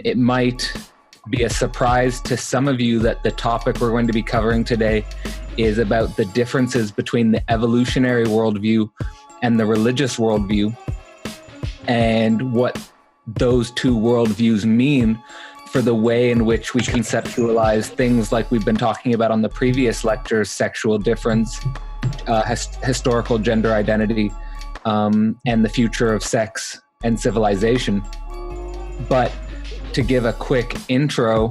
It might be a surprise to some of you that the topic we're going to be covering today is about the differences between the evolutionary worldview and the religious worldview, and what those two worldviews mean for the way in which we conceptualize things like we've been talking about on the previous lectures: sexual difference, historical gender identity, and the future of sex and civilization. But to give a quick intro,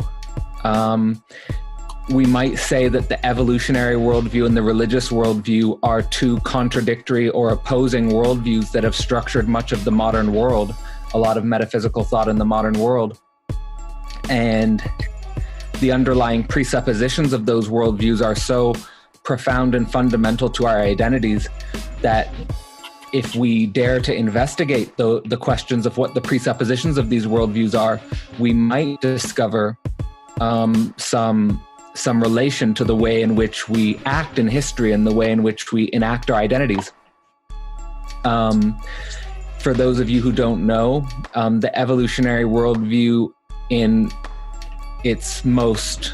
we might say that the evolutionary worldview and the religious worldview are two contradictory or opposing worldviews that have structured much of the modern world, a lot of metaphysical thought in the modern world. And the underlying presuppositions of those worldviews are so profound and fundamental to our identities that if we dare to investigate the questions of what the presuppositions of these worldviews are, we might discover some relation to the way in which we act in history and the way in which we enact our identities. For those of you who don't know, the evolutionary worldview in its most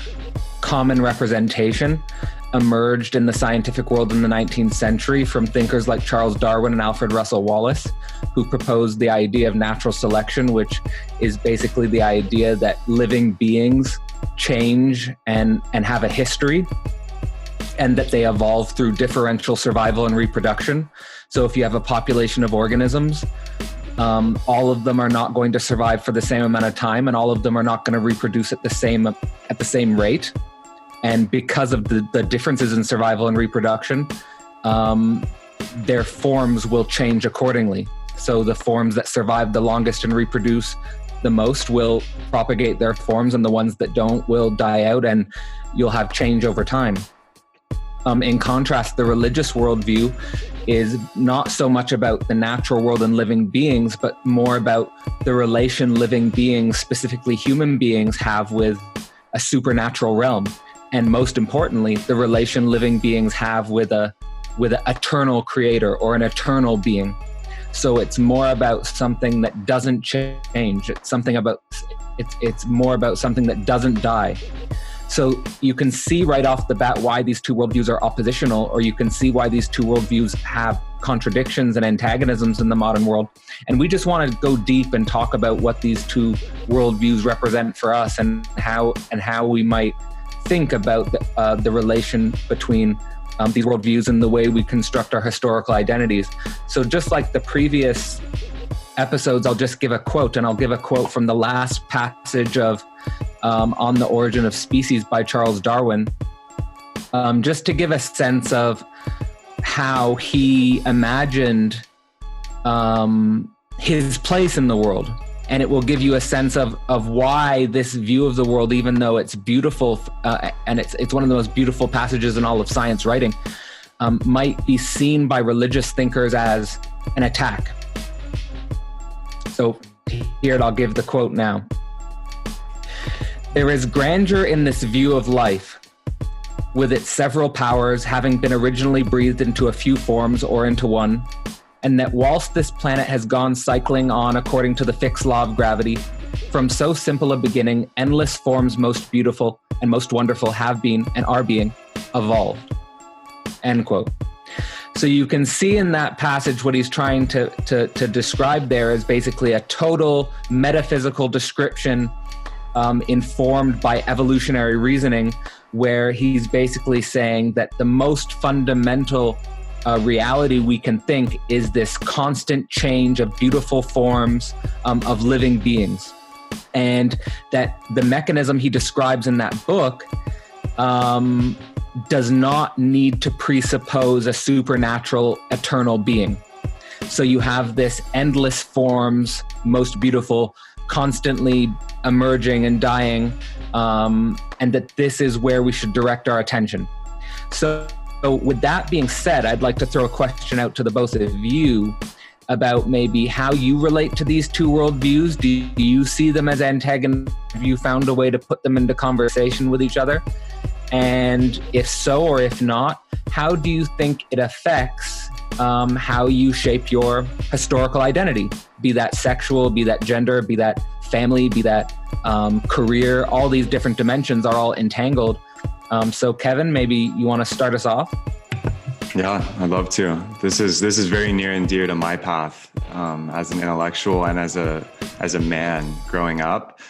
common representation emerged in the scientific world in the 19th century from thinkers like Charles Darwin and Alfred Russel Wallace, who proposed the idea of natural selection, which is basically the idea that living beings change and have a history, and that they evolve through differential survival and reproduction. So if you have a population of organisms, all of them are not going to survive for the same amount of time, and all of them are not going to reproduce at the same rate. And because of the differences in survival and reproduction, their forms will change accordingly. So the forms that survive the longest and reproduce the most will propagate their forms, and the ones that don't will die out, and you'll have change over time. In contrast, the religious worldview is not so much about the natural world and living beings, but more about the relation living beings, specifically human beings, have with a supernatural realm. And most importantly, the relation living beings have with an eternal creator or an eternal being. So it's more about something that doesn't change. It's more about something that doesn't die. So you can see right off the bat why these two worldviews are oppositional, or you can see why these two worldviews have contradictions and antagonisms in the modern world. And we just want to go deep and talk about what these two worldviews represent for us, and how we might think about the relation between these worldviews and the way we construct our historical identities. So just like the previous episodes, I'll just give a quote, and I'll give a quote from the last passage of On the Origin of Species by Charles Darwin, just to give a sense of how he imagined his place in the world. And it will give you a sense of why this view of the world, even though it's beautiful, and it's one of the most beautiful passages in all of science writing, might be seen by religious thinkers as an attack. So here, I'll give the quote now. "There is grandeur in this view of life, with its several powers having been originally breathed into a few forms or into one, and that whilst this planet has gone cycling on according to the fixed law of gravity, from so simple a beginning, endless forms most beautiful and most wonderful have been and are being evolved." End quote. So you can see in that passage what he's trying to describe there is basically a total metaphysical description informed by evolutionary reasoning, where he's basically saying that the most fundamental reality we can think is this constant change of beautiful forms of living beings. And that the mechanism he describes in that book does not need to presuppose a supernatural eternal being. So you have this endless forms, most beautiful, constantly emerging and dying, and that this is where we should direct our attention. So with that being said, I'd like to throw a question out to the both of you about maybe how you relate to these two worldviews. Do you see them as antagonists? Have you found a way to put them into conversation with each other? And if so, or if not, how do you think it affects how you shape your historical identity? Be that sexual, be that gender, be that family, be that career, all these different dimensions are all entangled. So Kevin, maybe you want to start us off? Yeah, I'd love to. This is very near and dear to my path as an intellectual and as a man growing up.